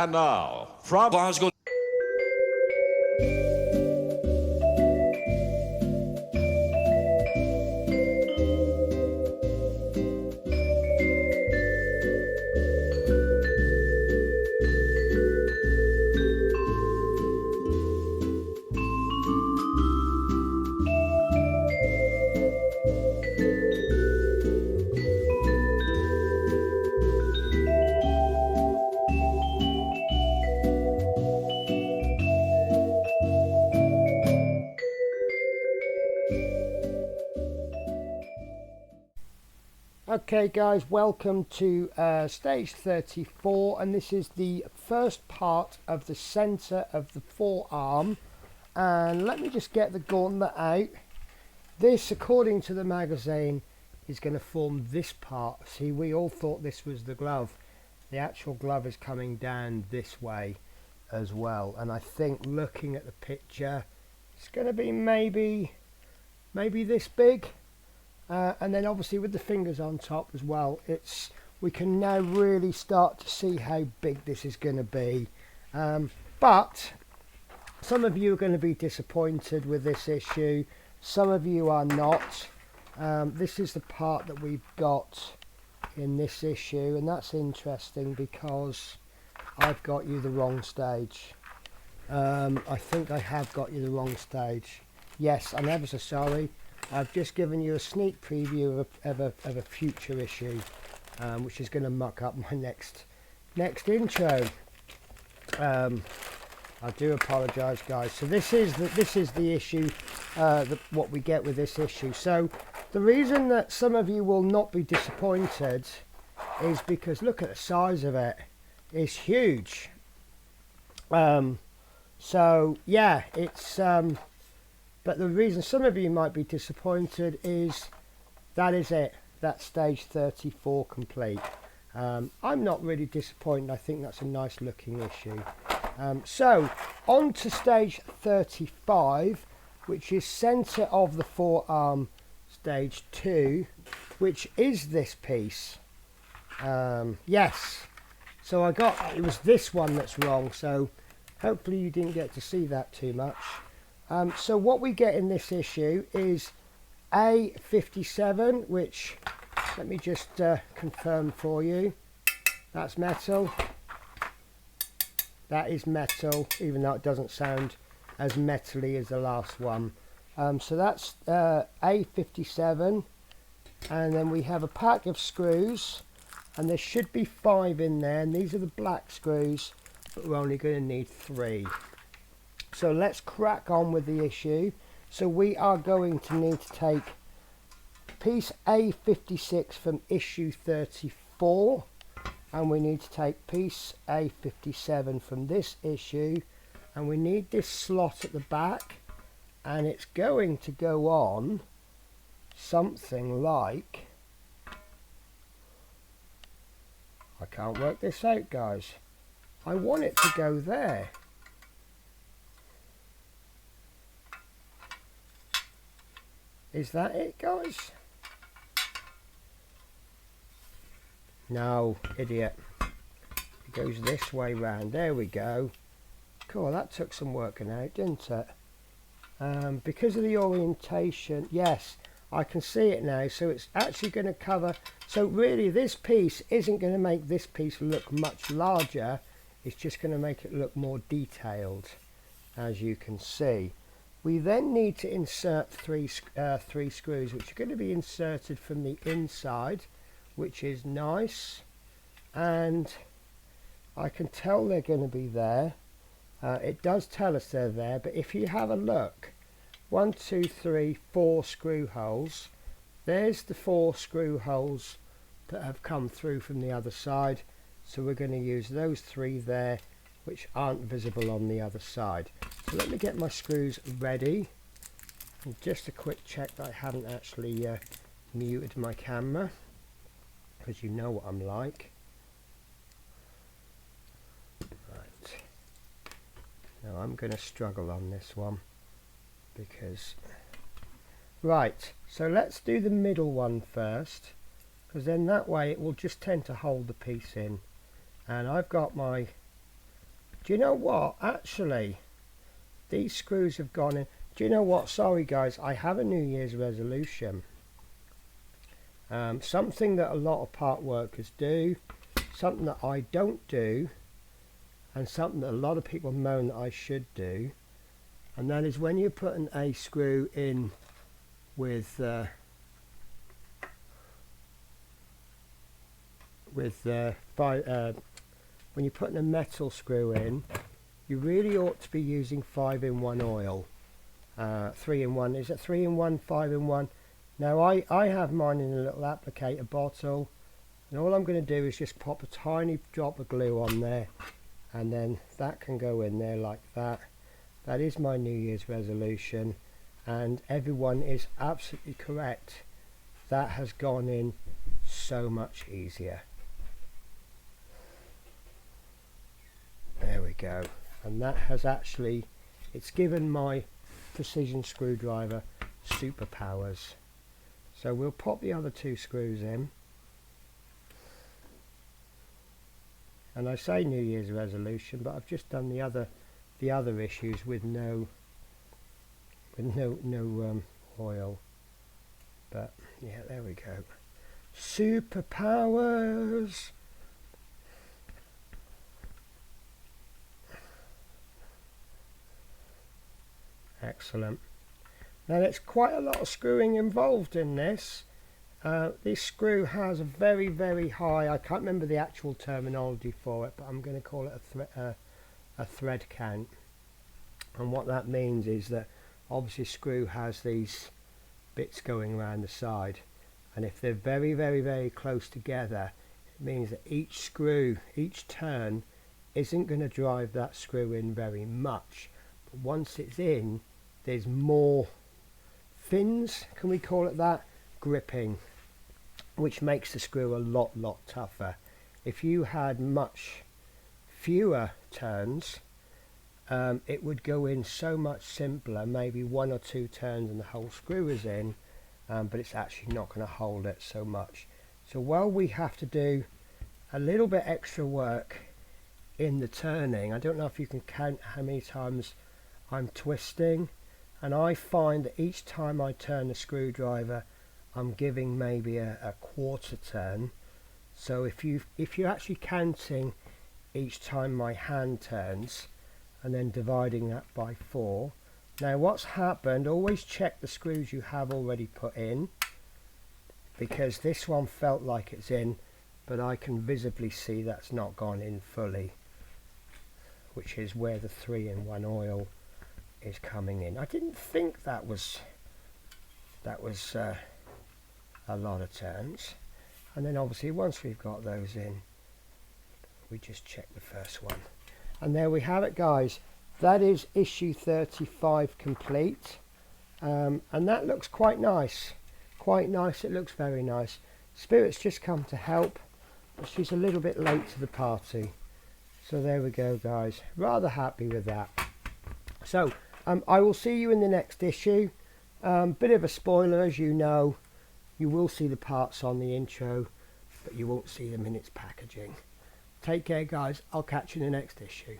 And now, from Glasgow. Okay guys, welcome to stage 34, and this is the first part of the centre of the forearm. And let me just get the gauntlet out. This, according to the magazine, is going to form this part. See, we all thought this was the glove. The actual glove is coming down this way as well, and I think looking at the picture it's going to be maybe this big. And then obviously with the fingers on top as well, we can now really start to see how big this is going to be. But some of you are going to be disappointed with this issue, some of you are not. This is the part that we've got in this issue, and that's interesting because I've got you the wrong stage. I think I have got you the wrong stage. Yes, I'm ever so sorry. I've just given you a sneak preview of a future issue, which is going to muck up my next intro. I do apologise, guys. So this is the issue, what we get with this issue. So the reason that some of you will not be disappointed is because look at the size of it. It's huge. So yeah, it's. But the reason some of you might be disappointed is that is it. That's stage 34 complete. I'm not really disappointed. I think that's a nice looking issue. So on to stage 35, which is centre of the forearm, stage 2, which is this piece. Yes. So it was this one that's wrong. So hopefully you didn't get to see that too much. So what we get in this issue is A57, which, let me just confirm for you, that's metal. That is metal, even though it doesn't sound as metally as the last one. So that's A57, and then we have a pack of screws, and there should be 5 in there, and these are the black screws, but we're only going to need 3. So let's crack on with the issue. So we are going to need to take piece A56 from issue 34, and we need to take piece A57 from this issue, and we need this slot at the back, and it's going to go on something like, I can't work this out, guys. I want it to go there. Is that it, guys? No, idiot. It goes this way round. There we go. Cool, that took some working out, didn't it? Because of the orientation, yes, I can see it now. So it's actually going to cover. So really, this piece isn't going to make this piece look much larger. It's just going to make it look more detailed, as you can see. We then need to insert three screws, which are going to be inserted from the inside, which is nice, and I can tell they're going to be there. It does tell us they're there, but if you have a look, 1, 2, 3, 4 screw holes. There's the 4 screw holes that have come through from the other side, so we're going to use those 3 there, which aren't visible on the other side. So let me get my screws ready. And just a quick check that I haven't actually muted my camera, because you know what I'm like. Right. Now I'm going to struggle on this one because... Right, so let's do the middle one first, because then that way it will just tend to hold the piece in. And I've got my Do you know what? Actually, these screws have gone in. Do you know what? Sorry guys, I have a New Year's resolution. Something that a lot of part workers do, something that I don't do, and something that a lot of people moan that I should do, and that is when you're putting a screw in with when you're putting a metal screw in, you really ought to be using 5-in-1 oil. 3-in-1, is it 3-in-1, 5-in-1? Now I have mine in a little applicator bottle, and all I'm going to do is just pop a tiny drop of glue on there, and then that can go in there like that. That is my New Year's resolution, and everyone is absolutely correct. That has gone in so much easier. There we go. And that has actually, it's given my precision screwdriver superpowers. So we'll pop the other 2 screws in. And I say New Year's resolution, but I've just done the other issues with no oil. But yeah, there we go. Superpowers. Excellent. Now there's quite a lot of screwing involved in this. This screw has a very, very high, I can't remember the actual terminology for it, but I'm going to call it a thread count. And what that means is that obviously screw has these bits going around the side, and if they're very, very, very close together, it means that each screw, each turn, isn't going to drive that screw in very much. But once it's in, there's more fins, can we call it that, gripping, which makes the screw a lot tougher. If you had much fewer turns, it would go in so much simpler, maybe 1 or 2 turns and the whole screw is in, but it's actually not going to hold it so much. So while we have to do a little bit extra work in the turning, I don't know if you can count how many times I'm twisting, and I find that each time I turn the screwdriver I'm giving maybe a quarter turn. So if you're actually counting each time my hand turns and then dividing that by 4, now what's happened, always check the screws you have already put in, because this one felt like it's in, but I can visibly see that's not gone in fully, which is where the 3-in-1 oil is coming in. I didn't think that was a lot of turns. And then obviously once we've got those in, we just check the first one, and there we have it guys. That is issue 35 complete, and that looks quite nice. It looks very nice. Spirit's just come to help, but she's a little bit late to the party. So there we go guys, rather happy with that. So I will see you in the next issue. Bit of a spoiler, as you know, you will see the parts on the intro, but you won't see them in its packaging. Take care guys, I'll catch you in the next issue.